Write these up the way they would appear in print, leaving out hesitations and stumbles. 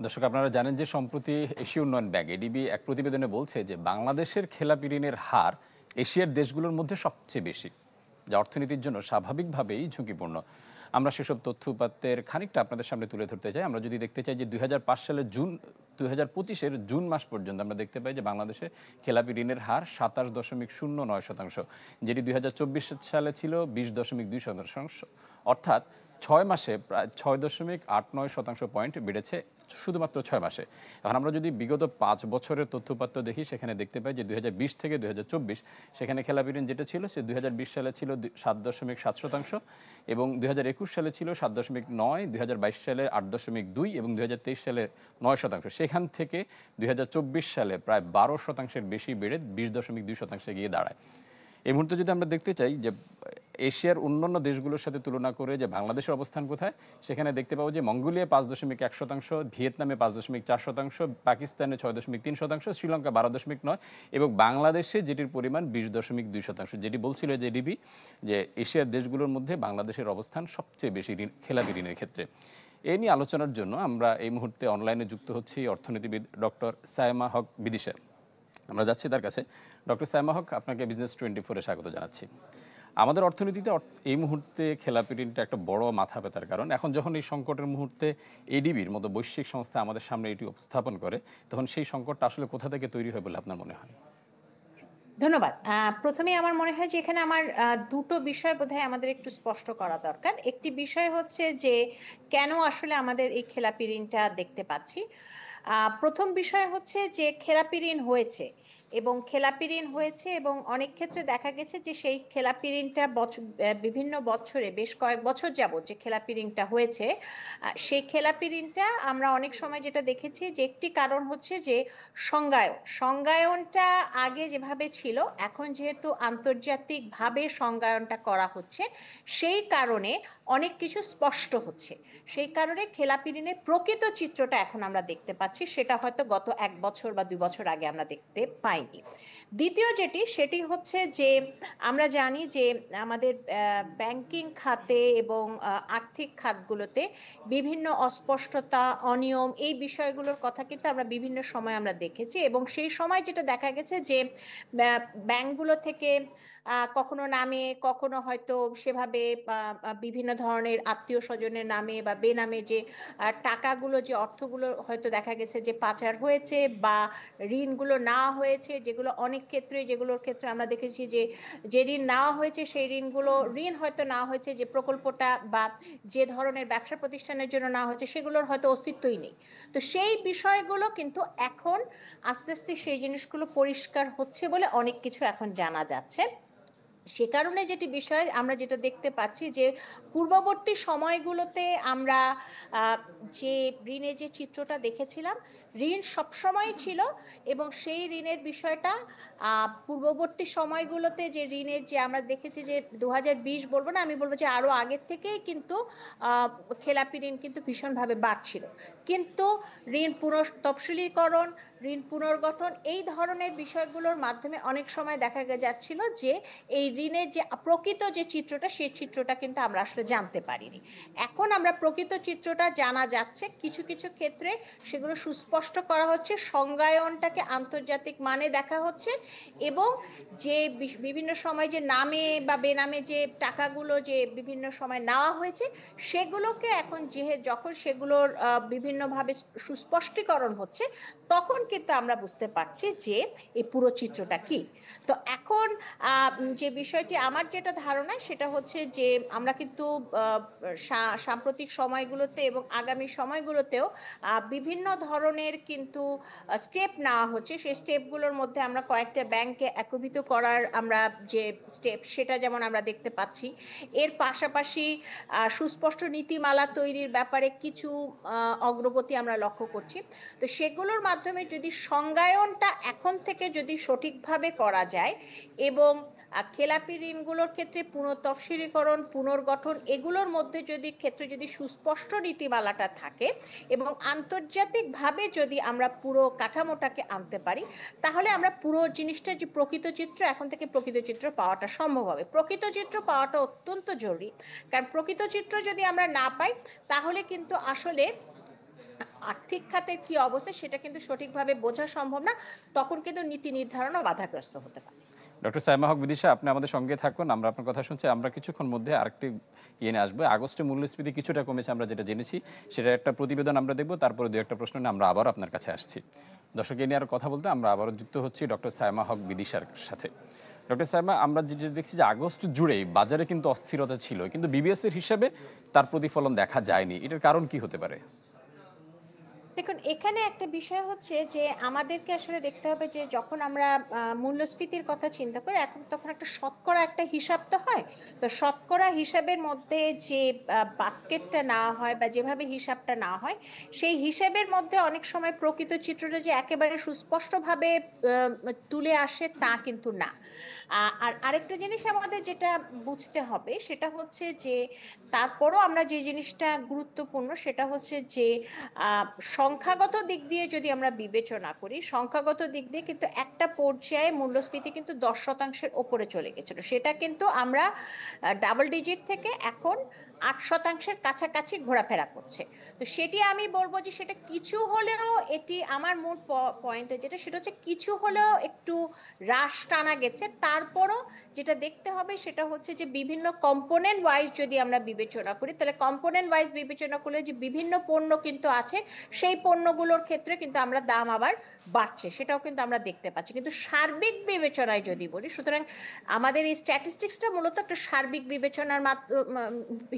দর্শক, আপনারা জানেন যে সম্প্রতি এশীয় উন্নয়ন ব্যাংক এডিবি এক প্রতিবেদনে বলছে যে বাংলাদেশের খেলাপি ঋণের হার এশিয়ার দেশগুলোর মধ্যে সবচেয়ে বেশি, যা অর্থনীতির জন্য স্বাভাবিকভাবেই ঝুঁকিপূর্ণ। আমরা সেসব তথ্য উপাত্তের খানিকটা আপনাদের সামনে তুলে ধরতে চাই। আমরা যদি দেখতে চাই যে 2005 সালের জুন 2025-এর জুন মাস পর্যন্ত আমরা দেখতে পাই যে বাংলাদেশে খেলাপি ঋণের হার 27.09%, যেটি 2024 সালে ছিল 20.2%, অর্থাৎ 6 মাসে প্রায় 6.89% পয়েন্ট বেড়েছে শুধুমাত্র 6 মাসে। এখন আমরা যদি বিগত 5 বছরের তথ্যপাত্র দেখি, সেখানে দেখতে পাই যে 2020 থেকে 2024 সেখানে খেলাপি ঋণ যেটা ছিল সে 2020 সালে ছিল 7.7%, এবং 2021 সালে ছিল 7.9, 2022 সালে 8.2 এবং 2023 সালে 9%। সেখান থেকে 2024 সালে প্রায় 12% বেশি বেড়ে 20.2% গিয়ে দাঁড়ায়। এই মুহূর্তে যদি আমরা দেখতে চাই যে এশিয়ার অন্যান্য দেশগুলোর সাথে তুলনা করে যে বাংলাদেশের অবস্থান কোথায়, সেখানে দেখতে পাবো যে মঙ্গোলিয়া 5.1%, ভিয়েতনামে 5.4%, পাকিস্তানে 6.3%, শ্রীলঙ্কা 12.9 এবং বাংলাদেশে যেটির পরিমাণ 20.2%, যেটি বলছিল যে ডিবি যে এশিয়ার দেশগুলোর মধ্যে বাংলাদেশের অবস্থান সবচেয়ে বেশি খেলাপি ঋণের ক্ষেত্রে। এ নিয়ে আলোচনার জন্য আমরা এই মুহূর্তে অনলাইনে যুক্ত হচ্ছি অর্থনীতিবিদ ডক্টর সায়েমা হক বিদিশা। আমরা যাচ্ছি তার কাছে। ডক্টর সায়েমা হক, আপনাকে বিজনেস 24-এ স্বাগত জানাচ্ছি। আমাদের অর্থনীতিতে এই মুহূর্তে খেলাপি ঋণটা একটা বড় মাথা ব্যথার কারণ। এখন যখন এই সংকটের মুহূর্তে এডিবির মতো বৈশ্বিক সংস্থা আমাদের সামনে এটি উপস্থাপন করে, তখন সেই সংকটটা আসলে কোথা থেকে তৈরি হয় বলে আপনার মনে হয়? ধন্যবাদ। প্রথমেই আমার মনে হয় যে এখানে আমার দুটো বিষয় বোধহয় আমাদের একটু স্পষ্ট করা দরকার। একটি বিষয় হচ্ছে যে কেন আসলে আমাদের এই খেলাপি ঋণটা দেখতে পাচ্ছি। প্রথম বিষয় হচ্ছে যে খেলাপি ঋণ হয়েছে এবং খেলাপি ঋণ হয়েছে এবং অনেক ক্ষেত্রে দেখা গেছে যে সেই খেলাপি ঋণটা বিভিন্ন বছরে বেশ কয়েক বছর যাবত যে খেলাপি ঋণটা হয়েছে, সেই খেলাপি ঋণটা আমরা অনেক সময় যেটা দেখেছি যে একটি কারণ হচ্ছে যে সংজ্ঞায়নটা আগে যেভাবে ছিল, এখন যেহেতু আন্তর্জাতিকভাবে সংজ্ঞায়নটা করা হচ্ছে, সেই কারণে অনেক কিছু স্পষ্ট হচ্ছে। সেই কারণে খেলাপি ঋণের প্রকৃত চিত্রটা এখন আমরা দেখতে পাচ্ছি, সেটা হয়তো গত 1 বছর বা 2 বছর আগে আমরা দেখতে পাইনি। দ্বিতীয় সেটি হচ্ছে যে আমরা জানি যে আমাদের ব্যাংকিং খাতে এবং আর্থিক খাতগুলোতে বিভিন্ন অস্পষ্টতা, অনিয়ম, এই বিষয়গুলোর কথা কিন্তু আমরা বিভিন্ন সময় আমরা দেখেছি এবং সেই সময় যেটা দেখা গেছে যে ব্যাংকগুলো থেকে কখনো নামে, কখনো হয়তো সেভাবে বিভিন্ন ধরনের আত্মীয় স্বজনের নামে বা বেনামে যে টাকাগুলো, যে অর্থগুলো হয়তো দেখা গেছে যে পাচার হয়েছে বা ঋণগুলো নেওয়া হয়েছে, যেগুলোর ক্ষেত্রে আমরা দেখেছি যে যে ঋণ নেওয়া হয়েছে সেই ঋণ হয়তো নেওয়া হয়েছে যে প্রকল্পটা বা যে ধরনের ব্যবসা প্রতিষ্ঠানের জন্য নেওয়া হয়েছে সেগুলোর হয়তো অস্তিত্বই নেই। তো সেই বিষয়গুলো কিন্তু এখন আস্তে আস্তে সেই জিনিসগুলো পরিষ্কার হচ্ছে বলে অনেক কিছু এখন জানা যাচ্ছে। সে কারণে যেটি বিষয় আমরা যেটা দেখতে পাচ্ছি যে পূর্ববর্তী সময়গুলোতে আমরা যে ঋণের যে চিত্রটা দেখেছিলাম, ঋণ সবসময় ছিল এবং সেই ঋণের বিষয়টা পূর্ববর্তী সময়গুলোতে যে ঋণের যে আমরা দেখেছি যে 2020 বলবো না, আমি বলবো যে আরও আগের থেকেই কিন্তু খেলাপি ঋণ কিন্তু ভীষণভাবে বাড়ছিল। কিন্তু ঋণ তফসিলীকরণ, ঋণ পুনর্গঠন, এই ধরনের বিষয়গুলোর মাধ্যমে অনেক সময় দেখা যাচ্ছিল যে এই ঋণের যে প্রকৃত যে চিত্রটা, সেই চিত্রটা কিন্তু আমরা আসলে জানতে পারিনি। এখন আমরা প্রকৃত চিত্রটা জানা যাচ্ছে, কিছু কিছু ক্ষেত্রে সেগুলো সুস্পষ্ট করা হচ্ছে, সংজ্ঞায়নটাকে আন্তর্জাতিক মানে দেখা হচ্ছে এবং যে বিভিন্ন সময় যে নামে বা বেনামে যে টাকাগুলো যে বিভিন্ন সময় নেওয়া হয়েছে, সেগুলোকে এখন যখন সেগুলোর বিভিন্নভাবে সুস্পষ্টীকরণ হচ্ছে, তখন কিন্তু আমরা বুঝতে পারছি যে এই পুরো চিত্রটা কি। তো এখন যে বিষয়টি আমার যেটা ধারণা সেটা হচ্ছে যে আমরা কিন্তু সাম্প্রতিক সময়গুলোতে এবং আগামী সময়গুলোতেও বিভিন্ন ধরনের কিন্তু স্টেপ নেওয়া হচ্ছে। সেই স্টেপগুলোর মধ্যে আমরা কয়েকটা ব্যাংককে একীভূত করার আমরা যে স্টেপ, সেটা যেমন আমরা দেখতে পাচ্ছি। এর পাশাপাশি সুস্পষ্ট নীতিমালা তৈরির ব্যাপারে কিছু অগ্রগতি আমরা লক্ষ্য করছি। তো সেগুলোর মাধ্যমে যদি সংজ্ঞায়নটা এখন থেকে যদি সঠিকভাবে করা যায় এবং খেলাপি ঋণগুলোর ক্ষেত্রে পুনঃতফসিলীকরণ, পুনর্গঠন, এগুলোর মধ্যে যদি সুস্পষ্ট নীতিমালাটা থাকে এবং আন্তর্জাতিকভাবে যদি আমরা পুরো কাঠামোটাকে আনতে পারি, তাহলে আমরা পুরো জিনিসটা যে প্রকৃত চিত্র, এখন থেকে প্রকৃত চিত্র পাওয়াটা সম্ভব হবে। প্রকৃত চিত্র পাওয়াটা অত্যন্ত জরুরি, কারণ প্রকৃত চিত্র যদি আমরা না পাই, তাহলে কিন্তু আসলে আর্থিক খাতের কি অবস্থা সেটা কিন্তু সঠিকভাবে বোঝা সম্ভব না। তখন কিন্তু নীতি নির্ধারণও বাধাগ্রস্ত হতে পারে। ডক্টর সাইমা হক বিদিশা, আপনি আমাদের সঙ্গে থাকুন। আমরা আপনার কথা শুনছি। আমরা কিছুক্ষণ মধ্যে আরেকটি নিয়ে আসবো। আগস্টে মূল্যস্ফীতি কিছুটা কমেছে, আমরা যেটা জেনেছি সেটার একটা প্রতিবেদন আমরা দেখব। তারপরে দু একটা প্রশ্ন নিয়ে আমরা আবারও আপনার কাছে আসছি। দর্শক, এই নিয়ে আর কথা বলতে আমরা আবারও যুক্ত হচ্ছি ডক্টর সাইমা হক বিদিশার সাথে। ডক্টর সাইমা, আমরা যেটা দেখছি যে আগস্ট জুড়েই বাজারে কিন্তু অস্থিরতা ছিল, কিন্তু বিবিএস এর হিসাবে তার প্রতিফলন দেখা যায়নি। এটার কারণ কি হতে পারে? দেখুন, এখানে একটা বিষয় হচ্ছে যে আমাদেরকে আসলে দেখতে হবে যে যখন আমরা মূল্যস্ফীতির কথা চিন্তা করি, এখন তখন একটা শতকরা একটা হিসাব তো হয়। তো শতকরা হিসাবের মধ্যে যে বাস্কেটটা নেওয়া হয় বা যেভাবে হিসাবটা নেওয়া হয়, সেই হিসাবের মধ্যে অনেক সময় প্রকৃত চিত্রটা যে একেবারে সুস্পষ্টভাবে তুলে আসে তা কিন্তু না। আর আরেকটা জিনিস আমাদের যেটা বুঝতে হবে সেটা হচ্ছে যে তারপরও আমরা যে জিনিসটা গুরুত্বপূর্ণ সেটা হচ্ছে যে আহ, সংখ্যাগত দিক দিয়ে যদি আমরা বিবেচনা করি, সংখ্যাগত দিক দিয়ে কিন্তু একটা পর্যায়ে মূল্যস্ফীতি কিন্তু 10% ওপরে চলে গেছিল। সেটা কিন্তু আমরা ডাবল ডিজিট থেকে এখন 8%-এর কাছাকাছি ঘোরাফেরা করছে। তো সেটি আমি বলবো যে সেটা কিছু হলেও, এটি আমার মূল পয়েন্টে যেটা সেটা হচ্ছে কিছু হলেও একটু হ্রাস টানা গেছে। তারপরও যেটা দেখতে হবে সেটা হচ্ছে যে বিভিন্ন কম্পোনেন্ট ওয়াইজ যদি আমরা বিবেচনা করি, তাহলে কম্পোনেন্ট ওয়াইজ বিবেচনা করলে যে বিভিন্ন পণ্য কিন্তু আছে, সেই পণ্যগুলোর ক্ষেত্রে কিন্তু আমরা দাম আবার বাড়ছে, সেটাও কিন্তু আমরা দেখতে পাচ্ছি। কিন্তু সার্বিক বিবেচনায় যদি বলি, সুতরাং আমাদের এই স্ট্যাটিস্টিক্সটা মূলত একটা সার্বিক বিবেচনার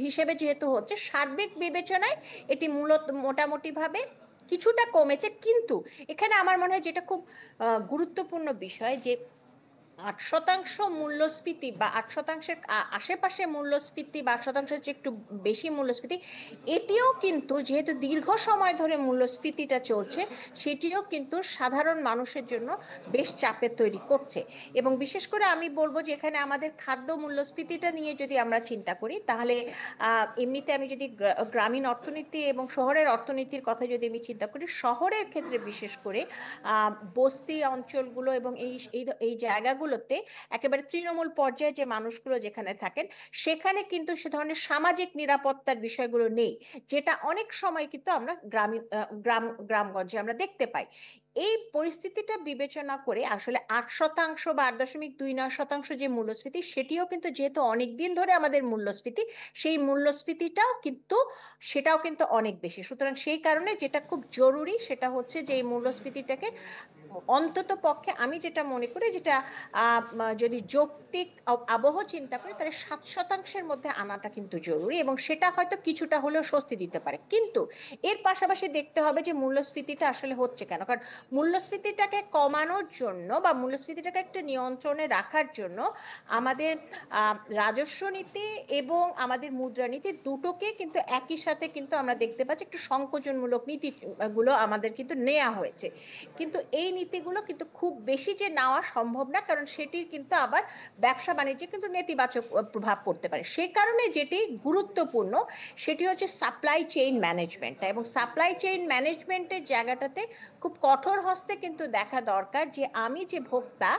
হিসেবে যেহেতু হচ্ছে, সার্বিক বিবেচনায় এটি মূলত মোটামুটি ভাবে কিছুটা কমেছে। কিন্তু এখানে আমার মনে হয় যেটা খুব গুরুত্বপূর্ণ বিষয় যে 8% মূল্যস্ফীতি বা 8%-এর আশেপাশে মূল্যস্ফীতি বা 8%-এর চেয়ে একটু বেশি মূল্যস্ফীতি, এটিও কিন্তু যেহেতু দীর্ঘ সময় ধরে মূল্যস্ফীতিটা চলছে, সেটিও কিন্তু সাধারণ মানুষের জন্য বেশ চাপের তৈরি করছে। এবং বিশেষ করে আমি বলবো যে এখানে আমাদের খাদ্য মূল্যস্ফীতিটা নিয়ে যদি আমরা চিন্তা করি, তাহলে এমনিতে আমি যদি গ্রামীণ অর্থনীতি এবং শহরের অর্থনীতির কথা যদি আমি চিন্তা করি, শহরের ক্ষেত্রে বিশেষ করে বস্তি অঞ্চলগুলো এবং এই এই এই জায়গাগুলোতে একেবারে তৃণমূল পর্যায়ে যে মানুষগুলো যেখানে থাকেন, সেখানে কিন্তু সে ধরনের সামাজিক নিরাপত্তার বিষয়গুলো নেই, যেটা অনেক সময় কিন্তু আমরা গ্রামগঞ্জে আমরা দেখতে পাই। এই পরিস্থিতিটা বিবেচনা করে আসলে 8% বা 8.29% যে মূল্যস্ফীতি, সেটিও কিন্তু যেহেতু অনেক দিন ধরে আমাদের মূল্যস্ফীতি, সেই মূল্যস্ফীতিটাও কিন্তু সেটাও কিন্তু অনেক বেশি। সুতরাং সেই কারণে যেটা খুব জরুরি সেটা হচ্ছে যে এই মূল্যস্ফীতিটাকে অন্তত পক্ষে আমি যেটা মনে করি, যেটা যদি যৌক্তিক আবহ চিন্তা করি, তাহলে 7%-এর মধ্যে আনাটা কিন্তু জরুরি, এবং সেটা হয়তো কিছুটা হলেও স্বস্তি দিতে পারে। কিন্তু এর পাশাপাশি দেখতে হবে যে মূল্যস্ফীতিটা আসলে হচ্ছে কেন। কারণ মূল্যস্ফীতিটাকে কমানোর জন্য বা মূল্যস্ফীতিটাকে একটা নিয়ন্ত্রণে রাখার জন্য আমাদের রাজস্ব নীতি এবং আমাদের মুদ্রানীতি দুটোকে কিন্তু একই সাথে কিন্তু আমরা দেখতে পাচ্ছি একটু সংকোচনমূলক নীতিগুলো আমাদের কিন্তু নেওয়া হয়েছে। কিন্তু এই নীতিগুলো কিন্তু খুব বেশি যে নেওয়া সম্ভব না, কারণ সেটির কিন্তু আবার ব্যবসা বাণিজ্যে কিন্তু নেতিবাচক প্রভাব পড়তে পারে। সে কারণে যেটি গুরুত্বপূর্ণ সেটি হচ্ছে সাপ্লাই চেইন ম্যানেজমেন্ট, এবং সাপ্লাই চেইন ম্যানেজমেন্টের জায়গাটাতে খুব কঠোর হস্তে কিন্তু দেখা দরকার যে আমি যে ভোক্তা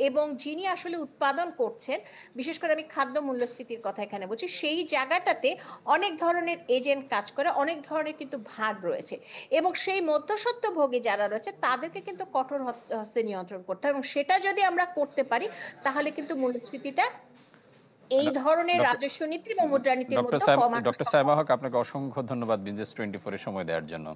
এবং যিনি আসলে উৎপাদন করছেন, বিশেষ করে আমি খাদ্য মূল্যস্ফীতির কথা এখানে বলছি, সেই জায়গাটাতে অনেক ধরনের এজেন্ট কাজ করে, অনেক ধরনের কিন্তু ভাগ রয়েছে, এবং সেই মধ্যস্বত্বভোগী যারা রয়েছে তাদেরকে কিন্তু কঠোর হস্তে নিয়ন্ত্রণ করতে হবে। এবং সেটা যদি আমরা করতে পারি, তাহলে কিন্তু মূল্যস্ফীতিটা এই ধরনের ডক্টর রাজস্ব নীতি এবং মুদ্রানীতির ডক্টর মধ্যে সাইমা কমানো ডক্টর সম্ভব। সাইমা হক, আপনাকে অসংখ্য ধন্যবাদ বিজনেস 24 এর সময় দেওয়ার জন্য।